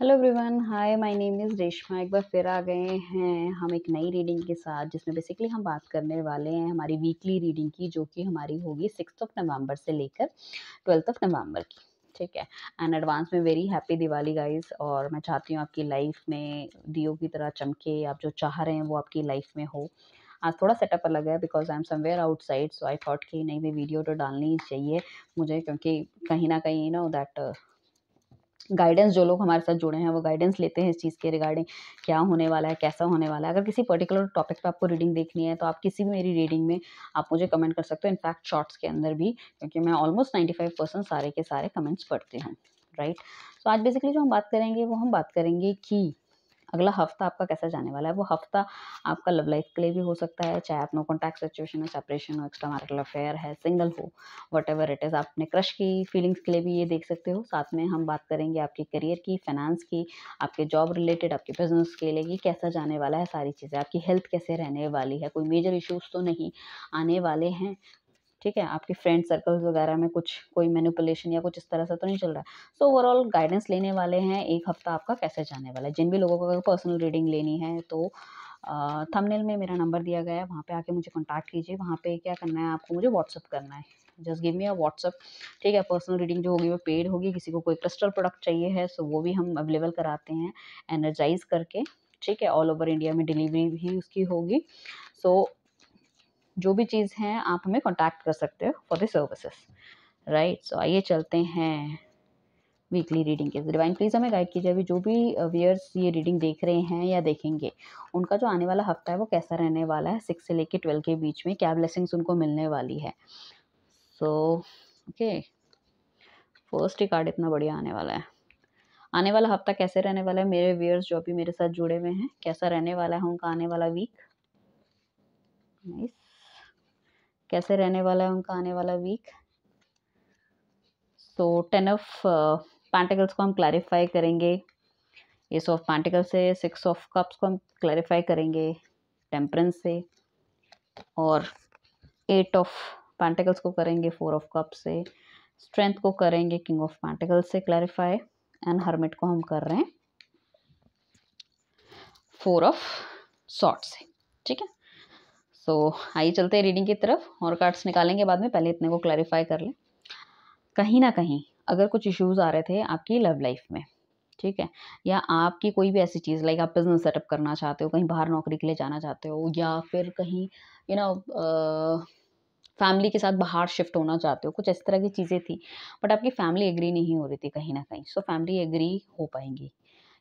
Hello everyone, hi, my name is Reshma. एक बार फिर आ गए हैं हम एक नई रीडिंग के साथ, जिसमें बेसिकली हम बात करने वाले हैं हमारी वीकली रीडिंग की, जो कि हमारी होगी 6 नवंबर से लेकर 12 नवंबर की। ठीक है। एंड एडवांस में वेरी हैप्पी दिवाली गाइस। और मैं चाहती हूँ आपकी लाइफ में दियों की तरह चमके, आप जो चाह रहे हैं वो आपकी लाइफ में हो। आज थोड़ा सेटअप अलग है because I am somewhere outside, so I thought कि नहीं, भी वीडियो तो डालनी ही चाहिए मुझे, क्योंकि कहीं ना कहीं दैट गाइडेंस, जो लोग हमारे साथ जुड़े हैं वो गाइडेंस लेते हैं इस चीज़ के रिगार्डिंग, क्या होने वाला है, कैसा होने वाला है। अगर किसी पर्टिकुलर टॉपिक पे आपको रीडिंग देखनी है तो आप किसी भी मेरी रीडिंग में आप मुझे कमेंट कर सकते हो, इनफैक्ट शॉर्ट्स के अंदर भी, क्योंकि मैं ऑलमोस्ट 95% सारे के सारे कमेंट्स पढ़ती हूँ। राइट। तो आज बेसिकली जो हम बात करेंगे वो हम बात करेंगे कि अगला हफ्ता आपका कैसा जाने वाला है। वो हफ्ता आपका लव लाइफ के लिए भी हो सकता है, चाहे आप नो कॉन्टैक्ट सिचुएशन में, सेपरेशन हो, एक्स्ट्रा मैरिटल अफेयर है, सिंगल हो, व्हाटएवर इट इज़। आप अपने क्रश की फीलिंग्स के लिए भी ये देख सकते हो। साथ में हम बात करेंगे आपके करियर की, फाइनेंस की, आपके जॉब रिलेटेड, आपके बिजनेस के लिए कि कैसा जाने वाला है सारी चीज़ें, आपकी हेल्थ कैसे रहने वाली है, कोई मेजर इश्यूज तो नहीं आने वाले हैं। ठीक है, आपके फ्रेंड सर्कल्स वगैरह में कुछ कोई मैनिपुलेशन या कुछ इस तरह से तो नहीं चल रहा है। सो ओवरऑल गाइडेंस लेने वाले हैं, एक हफ्ता आपका कैसे जाने वाला है। जिन भी लोगों को अगर पर्सनल रीडिंग लेनी है तो थंबनेल में मेरा नंबर दिया गया है, वहाँ पे आके मुझे कॉन्टैक्ट कीजिए। वहाँ पे क्या करना है, आपको मुझे व्हाट्सअप करना है, जस्ट गिव मी अ व्हाट्सअप। ठीक है। पर्सनल रीडिंग जो होगी वो पेड होगी। किसी को कोई क्रिस्टल प्रोडक्ट चाहिए है सो वो भी हम अवेलेबल कराते हैं एनर्जाइज करके। ठीक है। ऑल ओवर इंडिया में डिलीवरी भी उसकी होगी। सो जो भी चीज़ है आप हमें कॉन्टैक्ट कर सकते हो फॉर द सर्विसेज। राइट। सो आइए चलते हैं वीकली रीडिंग के। डिवाइन प्लीज़ हमें गाइड कीजिए, अभी जो भी व्यूअर्स ये रीडिंग देख रहे हैं या देखेंगे, उनका जो आने वाला हफ्ता है वो कैसा रहने वाला है, 6 से लेके 12 के बीच में क्या ब्लेसिंग्स उनको मिलने वाली है। सो ओके, फर्स्ट ही कार्ड इतना बढ़िया आने वाला है। आने वाला हफ्ता कैसे रहने वाला है मेरे व्यूअर्स जो अभी मेरे साथ जुड़े हुए हैं, कैसा रहने वाला है उनका आने वाला वीक। नाइस। कैसे रहने वाला है उनका आने वाला वीक। सो 10 ऑफ पेंटिकल्स को हम क्लैरिफाई करेंगे, एस ऑफ पेंटिकल से। 6 ऑफ कप्स को हम क्लैरिफाई करेंगे टेम्परेंस से, और 8 ऑफ पेंटिकल्स को करेंगे 4 ऑफ कप्स से। स्ट्रेंथ को करेंगे किंग ऑफ पेंटिकल्स से क्लैरिफाई, एंड हर्मिट को हम कर रहे हैं 4 ऑफ सॉर्ट्स से। ठीक है। सो आइए चलते हैं रीडिंग की तरफ, और कार्ड्स निकालेंगे बाद में, पहले इतने को क्लैरिफाई कर लें। कहीं ना कहीं अगर कुछ इश्यूज आ रहे थे आपकी लव लाइफ में, ठीक है, या आपकी कोई भी ऐसी चीज़, लाइक आप बिजनेस सेटअप करना चाहते हो, कहीं बाहर नौकरी के लिए जाना चाहते हो, या फिर कहीं यू नो फैमिली के साथ बाहर शिफ्ट होना चाहते हो, कुछ इस तरह की चीज़ें थी, बट आपकी फैमिली एग्री नहीं हो रही थी कहीं ना कहीं। सो फैमिली एग्री हो पाएंगी,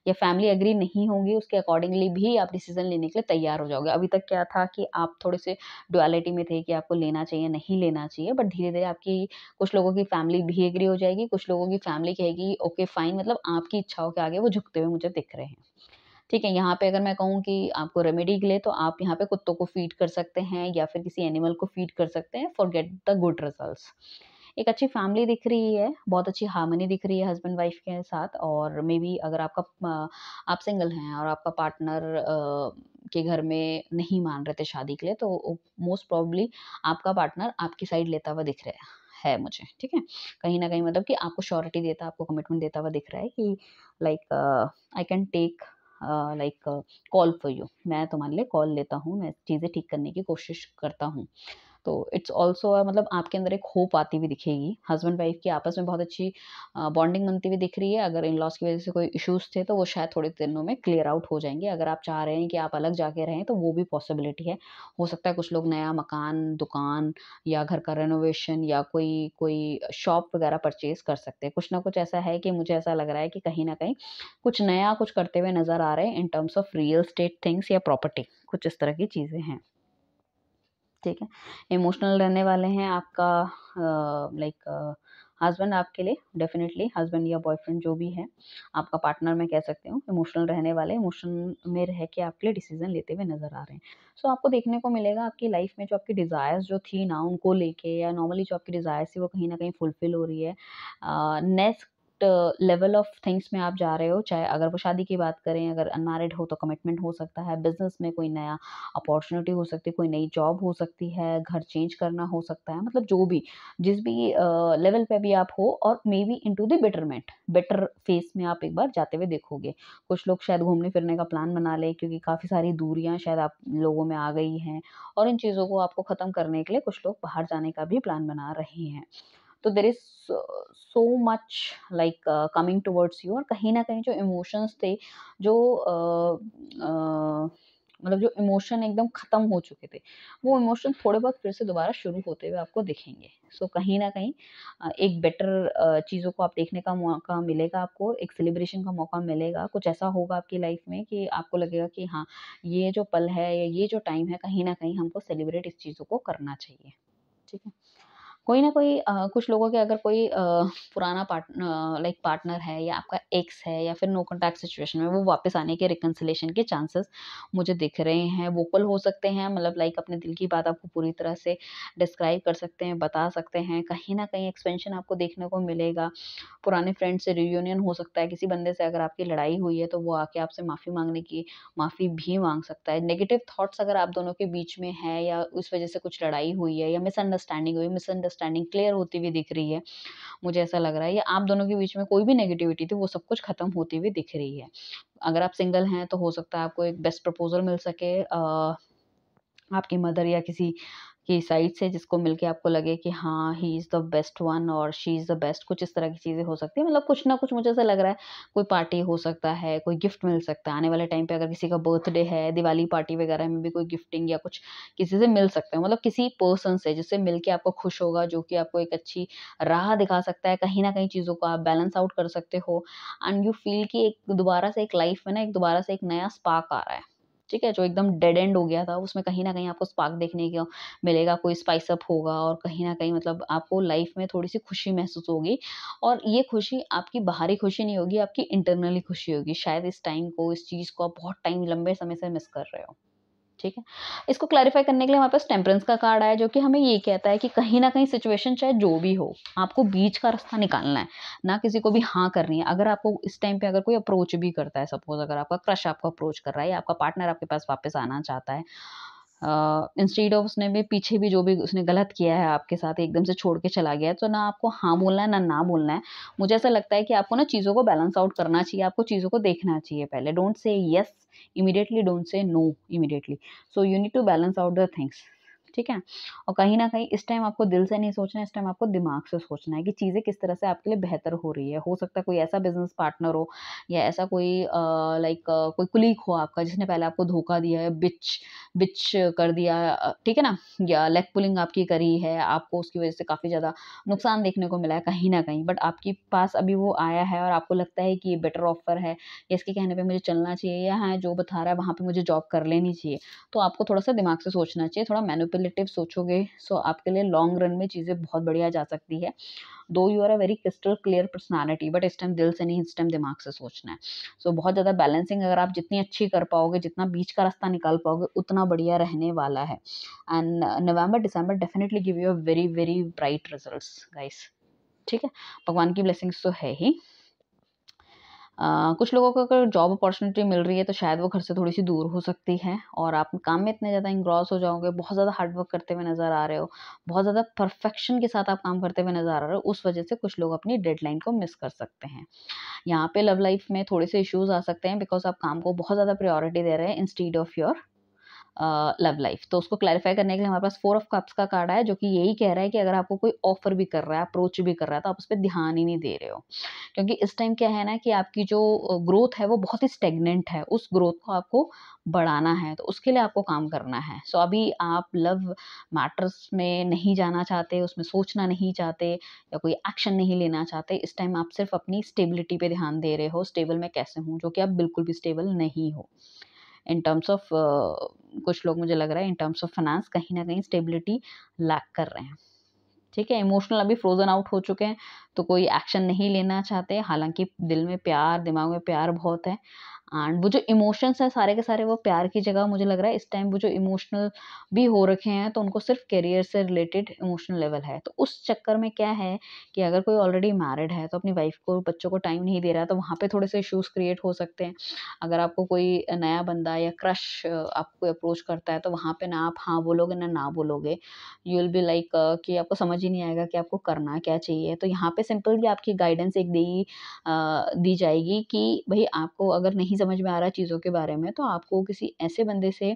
या फैमिली एग्री नहीं होगी, उसके अकॉर्डिंगली भी आप डिसीजन लेने के लिए तैयार हो जाओगे। अभी तक क्या था कि आप थोड़े से डुअलिटी में थे कि आपको लेना चाहिए नहीं लेना चाहिए, बट धीरे धीरे आपकी कुछ लोगों की फैमिली भी एग्री हो जाएगी, कुछ लोगों की फैमिली कहेगी ओके फाइन, मतलब आपकी इच्छाओं के आगे वो झुकते हुए मुझे दिख रहे हैं। ठीक है। यहाँ पे अगर मैं कहूँ कि आपको रेमेडी के लिए, तो आप यहाँ पे कुत्तों को फीड कर सकते हैं या फिर किसी एनिमल को फीड कर सकते हैं for get the good results. एक अच्छी फैमिली दिख रही है, बहुत अच्छी हार्मनी दिख रही है हस्बैंड वाइफ के साथ। और मे बी अगर आप सिंगल हैं और आपका पार्टनर के घर में नहीं मान रहे थे शादी के लिए, तो मोस्ट प्रोबेबली आपका पार्टनर आपकी साइड लेता हुआ दिख रहा है मुझे। ठीक है। कहीं ना कहीं मतलब कि आपको श्योरिटी देता, आपको कमिटमेंट देता हुआ दिख रहा है कि like I can take like call for you, मैं तुम्हारे लिए कॉल लेता हूँ, मैं चीज़ें ठीक करने की कोशिश करता हूँ। तो इट्स ऑल्सो मतलब आपके अंदर एक होप आती हुई दिखेगी। हस्बैंड वाइफ की आपस में बहुत अच्छी बॉन्डिंग बनती हुई दिख रही है। अगर इन लॉज की वजह से कोई इश्यूज थे तो वो शायद थोड़े दिनों में क्लियर आउट हो जाएंगे। अगर आप चाह रहे हैं कि आप अलग जाके रहें तो वो भी पॉसिबिलिटी है। हो सकता है कुछ लोग नया मकान, दुकान, या घर का रेनोवेशन, या कोई कोई शॉप वगैरह परचेज कर सकते हैं। कुछ ना कुछ ऐसा है कि मुझे ऐसा लग रहा है कि कहीं ना कहीं कुछ नया कुछ करते हुए नजर आ रहे हैं in terms of real estate things या प्रॉपर्टी, कुछ इस तरह की चीज़ें हैं। ठीक है। इमोशनल रहने वाले हैं आपका लाइक हस्बैंड आपके लिए, डेफिनेटली हस्बैंड या बॉयफ्रेंड जो भी है, आपका पार्टनर मैं कह सकती हूँ, इमोशनल रहने वाले, इमोशन में रह के आपके लिए डिसीजन लेते हुए नजर आ रहे हैं। सो आपको देखने को मिलेगा आपकी लाइफ में जो आपकी डिज़ायर्स जो थी ना उनको लेके, या नॉर्मली जो आपकी डिज़ायर्स थी वो कहीं ना कहीं फुलफिल हो रही है। नेक्स्ट लेवल ऑफ थिंग्स में आप जा रहे हो, चाहे अगर वो शादी की बात करें, अगर अनमैरिड हो तो कमिटमेंट हो सकता है, बिजनेस में कोई नया अपॉर्चुनिटी हो सकती है, कोई नई जॉब हो सकती है, घर चेंज करना हो सकता है, मतलब जो भी जिस भी लेवल पे भी आप हो, और may be into the betterment, better face में आप एक बार जाते हुए देखोगे। कुछ लोग शायद घूमने फिरने का प्लान बना ले, क्योंकि काफ़ी सारी दूरियां शायद आप लोगों में आ गई हैं, और इन चीज़ों को आपको ख़त्म करने के लिए कुछ लोग बाहर जाने का भी प्लान बना रहे हैं। तो there is so much like coming towards you, और कहीं ना कहीं जो इमोशंस थे, जो मतलब जो इमोशन एकदम खत्म हो चुके थे, वो इमोशन थोड़े बहुत फिर से दोबारा शुरू होते हुए आपको दिखेंगे। सो कहीं ना कहीं एक बेटर चीज़ों को आप देखने का मौका मिलेगा, आपको एक सेलिब्रेशन का मौका मिलेगा, कुछ ऐसा होगा आपकी लाइफ में कि आपको लगेगा कि हाँ, ये जो पल है या ये जो टाइम है, कहीं ना कहीं हमको सेलिब्रेट इस चीज़ों को करना चाहिए। ठीक है। कोई ना कोई कुछ लोगों के अगर कोई पुराना लाइक पार्टनर है, या आपका एक्स है, या फिर नो कॉन्टैक्ट सिचुएशन में, वो वापस आने के रिकंसिलेशन के चांसेस मुझे दिख रहे हैं। वोकल हो सकते हैं, मतलब लाइक अपने दिल की बात आपको पूरी तरह से डिस्क्राइब कर सकते हैं, बता सकते हैं। कहीं ना कहीं एक्सपेंशन आपको देखने को मिलेगा। पुराने फ्रेंड से रियूनियन हो सकता है। किसी बंदे से अगर आपकी लड़ाई हुई है, तो वो आके आपसे माफ़ी भी मांग सकता है। नेगेटिव थॉट्स अगर आप दोनों के बीच में है, या उस वजह से कुछ लड़ाई हुई है, या मिसअंडरस्टैंडिंग हुई, मिसअंडरस्टैंडिंग क्लियर होती हुई दिख रही है, मुझे ऐसा लग रहा है, या आप दोनों के बीच में कोई भी नेगेटिविटी थी, वो सब कुछ खत्म होती हुई दिख रही है। अगर आप सिंगल हैं, तो हो सकता है आपको एक बेस्ट प्रपोजल मिल सके आपकी मदर या किसी की साइड से, जिसको मिलके आपको लगे कि हाँ, he is the best one और शी इज़ द बेस्ट। कुछ इस तरह की चीज़ें हो सकती है, मतलब कुछ ना कुछ मुझे ऐसा लग रहा है। कोई पार्टी हो सकता है, कोई गिफ्ट मिल सकता है आने वाले टाइम पे। अगर किसी का बर्थडे है, दिवाली पार्टी वगैरह में भी कोई गिफ्टिंग या कुछ किसी से मिल सकता है, मतलब किसी पर्सन से जिससे मिलके आपको खुश होगा, जो कि आपको एक अच्छी राह दिखा सकता है। कहीं ना कहीं चीज़ों को आप बैलेंस आउट कर सकते हो, एंड यू फील कि एक दोबारा से एक लाइफ में ना, एक दोबारा से एक नया स्पार्क आ रहा है। ठीक है, जो एकदम डेड एंड हो गया था, उसमें कहीं न कहीं आपको स्पार्क देखने को मिलेगा, कोई स्पाइस अप होगा, और कहीं न कहीं मतलब आपको लाइफ में थोड़ी-सी खुशी महसूस होगी, और ये खुशी आपकी बाहरी खुशी नहीं होगी, आपकी इंटरनली खुशी होगी। शायद इस टाइम को, इस चीज़ को आप बहुत टाइम लंबे समय से मिस कर रहे हो। ठीक है? इसको क्लैरिफ़ाई करने के लिए हमारे पास टेम्परेंस का कार्ड आया, जो कि हमें ये कहता है कि कहीं न कहीं सिचुएशन चाहे जो भी हो, आपको बीच का रास्ता निकालना है, ना किसी को भी हाँ करनी है। अगर आपको इस टाइम पे अगर कोई अप्रोच भी करता है, सपोज़ अगर आपका क्रश आपको अप्रोच कर रहा है, या आपका पार्टनर आपके पास वापस आना चाहता है, इंस्टेड ऑफ उसने भी पीछे भी जो भी उसने गलत किया है आपके साथ, एकदम से छोड़ के चला गया है, तो ना आपको हाँ बोलना है, ना बोलना है। मुझे ऐसा लगता है कि आपको ना चीज़ों को बैलेंस आउट करना चाहिए, आपको चीज़ों को देखना चाहिए पहले। Don't say yes immediately, don't say no immediately. So you need to balance out the things. ठीक है? और कहीं न कहीं इस टाइम आपको दिल से नहीं सोचना है, इस टाइम आपको दिमाग से सोचना है कि चीज़ें किस तरह से आपके लिए बेहतर हो रही है। हो सकता है कोई ऐसा बिज़नेस पार्टनर हो, या ऐसा कोई लाइक कोई कलीग हो आपका, जिसने पहले आपको धोखा दिया है, बिच कर दिया, ठीक है ना? या लेग पुलिंग आपकी करी है, आपको उसकी वज़ह से काफ़ी ज़्यादा नुकसान देखने को मिला है कहीं न कहीं। बट आपके पास अभी वो आया है, और आपको लगता है कि ये बेटर ऑफ़र है, या इसके कहने पे मुझे चलना चाहिए, या हाँ, जो बता रहा है वहाँ पे मुझे जॉब कर लेनी चाहिए। तो आपको थोड़ा-सा दिमाग से सोचना चाहिए, थोड़ा मैनिपुलेटिव सोचोगे, सो आपके लिए लॉन्ग रन में चीज़ें बहुत बढ़िया जा सकती है। Though you are a very crystal clear personality, but इस टाइम दिल से नहीं, इस टाइम दिमाग से सोचना है। सो बहुत ज़्यादा बैलेंसिंग अगर आप जितनी अच्छी कर पाओगे, जितना बीच का रास्ता निकाल पाओगे, उतना बढ़िया रहने वाला है। And November, December definitely give you a very, very bright results guys. ठीक है? भगवान की ब्लेसिंग्स तो है ही। कुछ लोगों को अगर जॉब अपॉर्च्युनिटी मिल रही है, तो शायद वो घर से थोड़ी-सी दूर हो सकती है, और आप काम में इतने ज़्यादा एंग्रॉस हो जाओगे, बहुत ज़्यादा हार्ड वर्क करते हुए नज़र आ रहे हो, बहुत ज़्यादा परफेक्शन के साथ आप काम करते हुए नज़र आ रहे हो, उस वजह से कुछ लोग अपनी डेडलाइन को मिस कर सकते हैं। यहाँ पे लव लाइफ में थोड़े से इश्यूज़ आ सकते हैं, बिकॉज़ आप काम को बहुत ज़्यादा प्रायोरिटी दे रहे हैं instead of your love life. तो उसको क्लैरिफाई करने के लिए हमारे पास 4 ऑफ कप्स का कार्ड है, जो कि यही कह रहा है कि अगर आपको कोई ऑफर भी कर रहा है, अप्रोच भी कर रहा है, तो आप उस पे ध्यान ही नहीं दे रहे हो। क्योंकि इस टाइम क्या है ना, कि आपकी जो ग्रोथ है, वो बहुत ही स्टैग्नेंट है। उस ग्रोथ को आपको बढ़ाना है, तो उसके लिए आपको काम करना है। सो अभी आप लव मैटर्स में नहीं जाना चाहते, उसमें सोचना नहीं चाहते, या कोई एक्शन नहीं लेना चाहते। इस टाइम आप सिर्फ अपनी स्टेबिलिटी पे ध्यान दे रहे हो, स्टेबल मैं कैसे हूँ, जो कि आप बिल्कुल भी स्टेबल नहीं हो। इन टर्म्स ऑफ कुछ लोग, मुझे लग रहा है इन टर्म्स ऑफ फाइनेंस कहीं न कहीं स्टेबिलिटी लैक कर रहे हैं। ठीक है? इमोशनल अभी फ्रोज़न आउट हो चुके हैं, तो कोई एक्शन नहीं लेना चाहते, हालाँकि दिल में प्यार, दिमाग में प्यार बहुत है। एंड वो जो इमोशंस हैं सारे के सारे वो प्यार की जगह मुझे लग रहा है इस टाइम वो जो इमोशनल भी हो रखे हैं, तो उनको सिर्फ़ करियर से रिलेटेड इमोशनल लेवल है। तो उस चक्कर में क्या है कि अगर कोई ऑलरेडी मैरिड है तो अपनी वाइफ़ को, बच्चों को टाइम नहीं दे रहा है, तो वहाँ पे थोड़े-से इश्यूज़ क्रिएट हो सकते हैं। अगर आपको कोई नया बंदा या क्रश आपको अप्रोच करता है, तो वहाँ पे ना आप हाँ बोलोगे ना, ना बोलोगे। यू विल बी लाइक कि आपको समझ ही नहीं आएगा कि आपको करना क्या चाहिए। तो यहाँ पे सिंपल आपकी गाइडेंस एक दी जाएगी कि भई आपको अगर नहीं समझ में आ रहा चीज़ों के बारे में, तो आपको किसी ऐसे बंदे से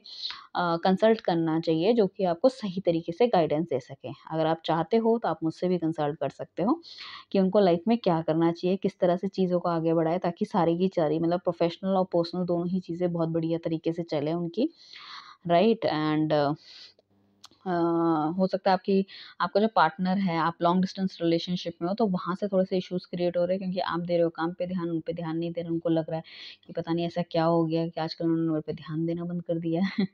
कंसल्ट करना चाहिए जो कि आपको सही तरीके से गाइडेंस दे सके। अगर आप चाहते हो तो आप मुझसे भी कंसल्ट कर सकते हो कि उनको लाइफ में क्या करना चाहिए, किस तरह से चीज़ों को आगे बढ़ाएँ ताकि सारी की सारी मतलब प्रोफ़ेशनल और पर्सनल दोनों ही चीज़ें बहुत बढ़िया तरीके से चलें उनकी, राइट? एंड हो सकता है आपका जो पार्टनर है, आप लॉन्ग डिस्टेंस रिलेशनशिप में हो, तो वहाँ से थोड़े-से इश्यूज़ क्रिएट हो रहे हैं क्योंकि आप दे रहे हो काम पे ध्यान, उन पे ध्यान नहीं दे रहे। उनको लग रहा है कि पता नहीं ऐसा क्या हो गया कि आजकल उन्होंने मेरे पे ध्यान देना बंद कर दिया है।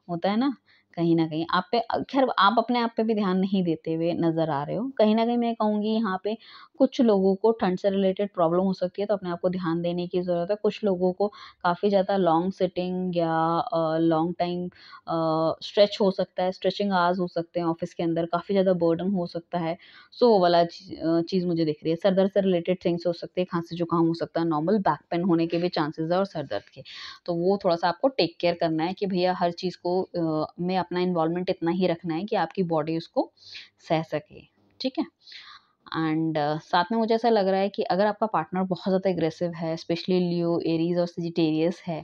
होता है ना? कहीं न कहीं आप पे ख़ैर आप अपने आप पे भी ध्यान नहीं देते हुए नज़र आ रहे हो। कहीं न कहीं मैं कहूँगी यहाँ पे कुछ लोगों को ठंड से रिलेटेड प्रॉब्लम हो सकती है, तो अपने आप को ध्यान देने की ज़रूरत है। कुछ लोगों को काफ़ी ज़्यादा लॉन्ग सिटिंग या लॉन्ग टाइम स्ट्रेच हो सकता है, स्ट्रेचिंग आवर्स हो सकते हैं ऑफ़िस के अंदर, काफ़ी ज़्यादा बर्डन हो सकता है। सो वो वाला चीज़ मुझे दिख रही है। सर दर्द से रिलेटेड थिंग्स हो सकते हैं, खाँसी-जुकाम हो सकता है, नॉर्मल बैक पेन होने के भी चांसेज़ है और सर दर्द के। तो वो थोड़ा-सा आपको टेक केयर करना है कि भैया हर चीज़ को में अपना इन्वॉल्वमेंट इतना ही रखना है कि आपकी बॉडी उसको सह सके, ठीक है? एंड साथ में मुझे ऐसा लग रहा है कि अगर आपका पार्टनर बहुत ज़्यादा एग्रेसिव है, स्पेशली लियो, एरीज़ और सजिटेरियस है,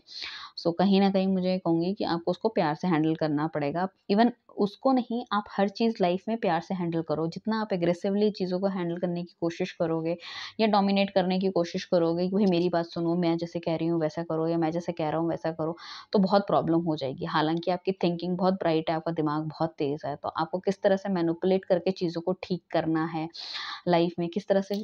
सो कहीं न कहीं मुझे कहूँगी कि आपको उसको प्यार से हैंडल करना पड़ेगा। इवन उसको नहीं, आप हर चीज़ लाइफ़ में प्यार से हैंडल करो। जितना आप एग्रेसिवली चीज़ों को हैंडल करने की कोशिश करोगे या डोमिनेट करने की कोशिश करोगे कि भई मेरी बात सुनो, मैं जैसे कह रही हूँ वैसा करो या मैं जैसे कह रहा हूँ वैसा करो, तो बहुत प्रॉब्लम हो जाएगी। हालाँकि आपकी थिंकिंग बहुत ब्राइट है, आपका दिमाग बहुत तेज़ है, तो आपको किस तरह से मैनिपुलेट करके चीज़ों को ठीक करना है, लाइफ़ में किस तरह से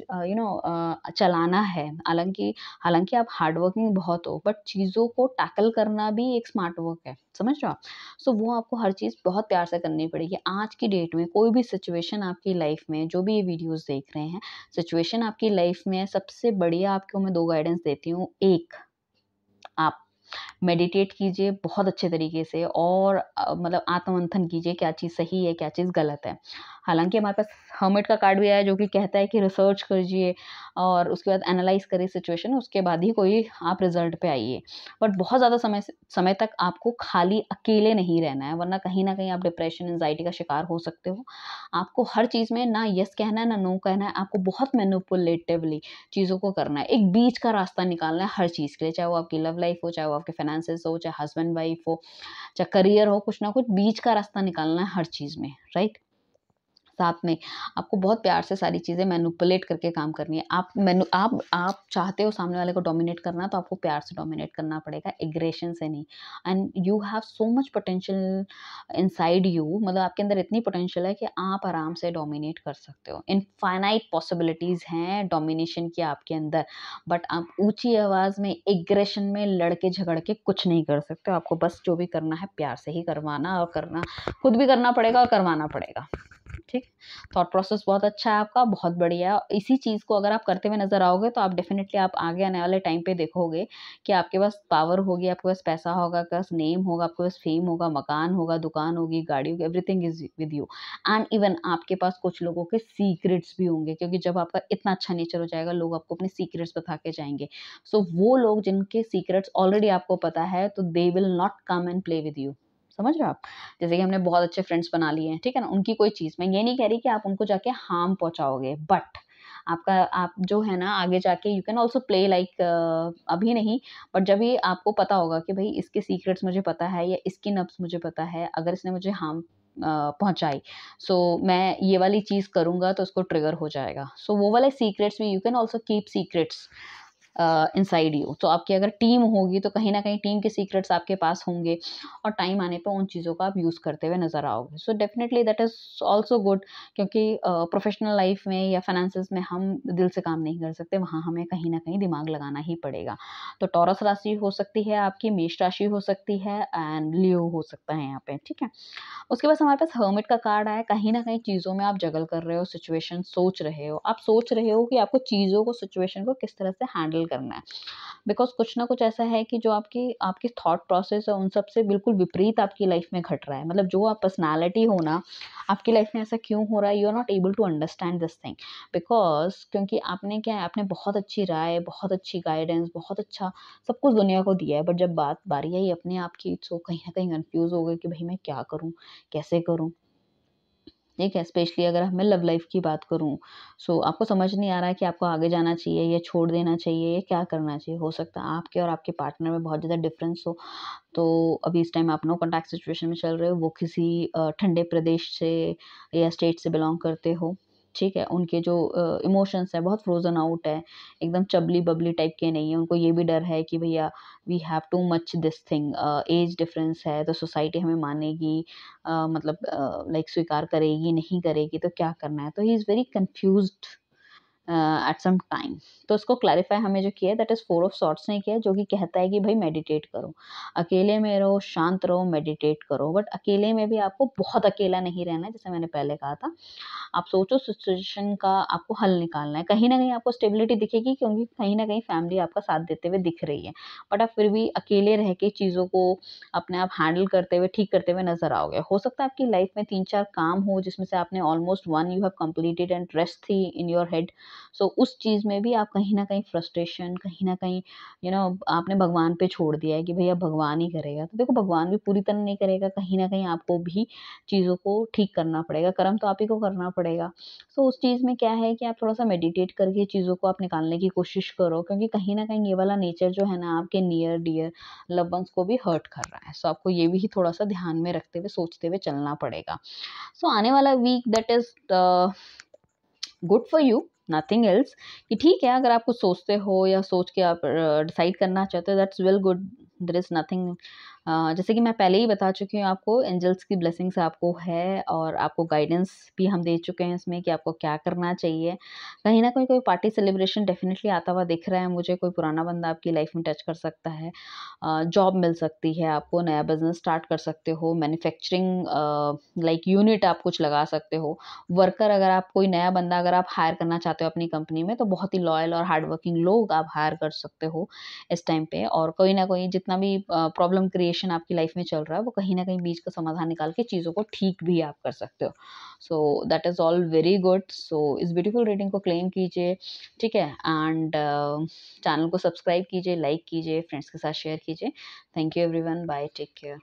चलाना है। हालाँकि आप हार्ड वर्किंग बहुत हो, बट चीज़ों को टैकल करना भी एक स्मार्ट वर्क है, समझ रहे हो आप? सो वो आपको हर चीज़ बहुत प्यार से करनी पड़ेगी। आज की डेट में कोई भी सिचुएशन आपकी लाइफ़ में, जो भी ये वीडियोज़ देख रहे हैं, सिचुएशन आपकी लाइफ़ में सबसे बढ़िया आपको मैं 2 गाइडेंस देती हूँ। एक, आप मेडिटेट कीजिए बहुत अच्छे तरीके से और मतलब आत्ममंथन कीजिए क्या चीज़ सही है, क्या चीज़ गलत है। हालाँकि हमारे पास हर्मिट का कार्ड भी आया है जो कि कहता है कि रिसर्च कीजिए और उसके बाद एनालाइज़ करिए सिचुएशन, उसके बाद ही कोई आप रिज़ल्ट पे आइए। बट बहुत ज़्यादा समय तक आपको खाली अकेले नहीं रहना है, वरना कहीं न कहीं आप डिप्रेशन, एंग्ज़ायटी का शिकार हो सकते हो। आपको हर चीज़ में ना येस कहना है, ना नो कहना है, आपको बहुत मैनिपुलेटिवली चीज़ों को करना है। एक बीच का रास्ता निकालना है हर चीज़ के लिए, चाहे वो आपकी लव लाइफ़ हो, चाहे वो आपके फाइनेंसेस हो, चाहे हस्बैंड-वाइफ हो, चाहे करियर हो, कुछ ना कुछ बीच का रास्ता निकालना है हर चीज़ में, राइट? साथ में आपको बहुत प्यार से सारी चीज़ें मैनिपुलेट करके काम करनी है। आप चाहते हो सामने वाले को डोमिनेट करना, तो आपको प्यार से डोमिनेट करना पड़ेगा, एग्रेशन से नहीं। And you have so much potential inside you, मतलब आपके अंदर इतनी पोटेंशियल है कि आप आराम से डोमिनेट कर सकते हो। इनफाइनाइट पॉसिबिलिटीज़ हैं डोमिनेशन की आपके अंदर, बट आप ऊँची आवाज़ में, एग्रेशन में लड़ के, झगड़ के कुछ नहीं कर सकते हो। आपको बस जो भी करना है प्यार से ही करवाना और करना खुद भी करना पड़ेगा और करवाना पड़ेगा। ठीक? थॉट प्रोसेस बहुत अच्छा है आपका, बहुत बढ़िया है। इसी चीज़ को अगर आप करते हुए नज़र आओगे तो आप डेफ़िनिटली आप आगे आने वाले टाइम पे देखोगे कि आपके पास पावर होगी, आपके पास पैसा होगा, आपके पास नेम होगा, आपके पास फ़ेम होगा, मकान होगा, दुकान होगी, गाड़ी होगी, everything is with you. And even आपके पास कुछ लोगों के सीक्रेट्स भी होंगे क्योंकि जब आपका इतना अच्छा नेचर हो जाएगा, लोग आपको अपने सीक्रेट्स बता के जाएँगे। सो वो लोग जिनके सीक्रेट्स ऑलरेडी आपको पता है, तो they will not come and play with you. समझ रहे हो आप? जैसे कि हमने बहुत अच्छे फ्रेंड्स बना लिए हैं, ठीक है ना? उनकी कोई चीज़ मैं ये नहीं कह रही कि आप उनको जाके हार्म पहुँचाओगे, बट आप जो है ना आगे जाके you can also play like अभी नहीं, बट जब भी आपको पता होगा कि भई इसके सीक्रेट्स मुझे पता है या इसकी नब्ज़ मुझे पता है, अगर इसने मुझे हार्म पहुँचाई, सो मैं ये वाली चीज़ करूँगा तो उसको ट्रिगर हो जाएगा। सो वो वाले सीक्रेट्स भी you can also keep secrets inside you. तो आपकी अगर टीम होगी तो कहीं न कहीं टीम के सीक्रेट्स आपके पास होंगे और टाइम आने पे उन चीज़ों का आप यूज़ करते हुए नज़र आओगे। So definitely that is also good, क्योंकि प्रोफ़ेशनल लाइफ़ में या फाइनेंसेस में हम दिल से काम नहीं कर सकते, वहाँ हमें कहीं न कहीं दिमाग लगाना ही पड़ेगा। तो टॉरस राशि हो सकती है आपकी, मेष राशि हो सकती है एंड लियो हो सकता है यहाँ पे, ठीक है? उसके बाद हमारे पास हर्मिट का कार्ड आया। कहीं न कहीं चीज़ों में आप जगल कर रहे हो, सिचुएशन सोच रहे हो। आप सोच रहे हो कि आपको चीज़ों को, सिचुएशन को किस तरह से हैंडल करना है। बिकॉज़ कुछ ना कुछ ऐसा है कि जो आपकी आपकी थॉट प्रोसेस है, उन सब से बिल्कुल विपरीत आपकी लाइफ़ में घट रहा है। मतलब जो आप पर्सनैलिटी हो ना, आपकी लाइफ़ में ऐसा क्यों हो रहा है, you are not able to understand this thing. Because क्योंकि आपने क्या है, आपने बहुत अच्छी राय, बहुत अच्छी गाइडेंस, बहुत अच्छा सब कुछ दुनिया को दिया है, बट जब बारी आई अपने आप की, तो कहीं न कहीं कन्फ्यूज़ हो गए कि भई मैं क्या करूँ? कैसे करूँ? ठीक है, स्पेशली अगर मैं लव लाइफ़ की बात करूँ, सो आपको समझ नहीं आ रहा है कि आपको आगे जाना चाहिए या छोड़ देना चाहिए या क्या करना चाहिए। हो सकता है आपके और आपके पार्टनर में बहुत ज़्यादा डिफ़रेंस हो, तो अभी इस टाइम आप नो कॉन्टैक्ट सिचुएशन में चल रहे हो, वो किसी ठंडे प्रदेश से या स्टेट से बिलॉन्ग करते हो, ठीक है? उनके जो इमोशंस हैं बहुत फ्रोज़न आउट है, एकदम चबली-बबली टाइप के नहीं है। उनको ये भी डर है कि भैया we have too much this thing, age difference है तो सोसाइटी हमें मानेगी, मतलब लाइक स्वीकार करेगी, नहीं करेगी तो क्या करना है? तो he is very confused at some time. तो उसको क्लैरिफ़ाई हमें जो किया है दैट इज़ 4 ऑफ सॉर्ड्स ने किया है, जो कि कहता है कि भई मेडिटेट करो। अकेले में रहो, शांत रहो, मेडिटेट करो। बट अकेले में भी आपको बहुत अकेला नहीं रहना है, जैसे मैंने पहले कहा था। आप सोचो सिचुएशन का आपको हल निकालना है। कहीं न कहीं आपको स्टेबिलिटी दिखेगी, क्योंकि कहीं न कहीं फैमिली आपका साथ देते हुए दिख रही है। बट आप फिर भी अकेले रह के चीज़ों को अपने आप हैंडल करते हुए, ठीक करते हुए नज़र आओगे। हो सकता है आपकी लाइफ़ में 3-4 काम हो जिसमें से आपने almost 1 you have completed and rest थी इन योर हेड। सो उस चीज़ में भी आप कहीं न कहीं फ्रस्ट्रेशन, कहीं न कहीं आपने भगवान पे छोड़ दिया है कि भई अब भगवान ही करेगा। तो देखो, भगवान भी पूरी तरह नहीं करेगा, कहीं न कहीं आपको भी चीज़ों को ठीक करना पड़ेगा, कर्म तो आप ही को करना पड़ेगा। सो उस चीज़ में क्या है कि आप थोड़ा-सा मेडिटेट करके चीज़ों को आप निकालने की कोशिश करो, क्योंकि कहीं न कहीं ये वाला नेचर जो है ना, आपके नियर डियर लव्ड वन्स को भी हर्ट कर रहा है। सो आपको ये भी थोड़ा-सा ध्यान में रखते हुए, सोचते हुए चलना पड़ेगा। सो आने वाला week that is good for you, nothing else, कि ठीक है, अगर आप कुछ सोचते हो या सोच के आप डिसाइड करना चाहते हो, that's well good. There is nothing, जैसे कि मैं पहले ही बता चुकी हूँ आपको, एंजल्स की ब्लेसिंग्स आपको है और आपको गाइडेंस भी हम दे चुके हैं इसमें कि आपको क्या करना चाहिए। कहीं न कहीं कोई पार्टी सेलिब्रेशन डेफ़िनिटली आता हुआ दिख रहा है मुझे, कोई पुराना बंदा आपकी लाइफ़ में टच कर सकता है। जॉब मिल सकती है आपको, नया बिज़नेस स्टार्ट कर सकते हो, मैन्युफैक्चरिंग लाइक यूनिट आप कुछ लगा सकते हो। वर्कर, अगर आप कोई नया बंदा अगर आप हायर करना चाहते हो अपनी कंपनी में, तो बहुत ही लॉयल और हार्ड वर्किंग लोग आप हायर कर सकते हो इस टाइम पे। और कोई ना कोई जितना भी प्रॉब्लम क्रिएशन आपकी लाइफ में चल रहा है, वो कहीं ना कहीं बीच का समाधान निकाल के चीज़ों को ठीक भी आप कर सकते हो। So that is all very good. So इस ब्यूटीफुल रीडिंग को क्लेम कीजिए, ठीक है? एंड चैनल को सब्सक्राइब कीजिए, लाइक कीजिए, फ्रेंड्स के साथ शेयर कीजिए। Thank you everyone, bye, take care.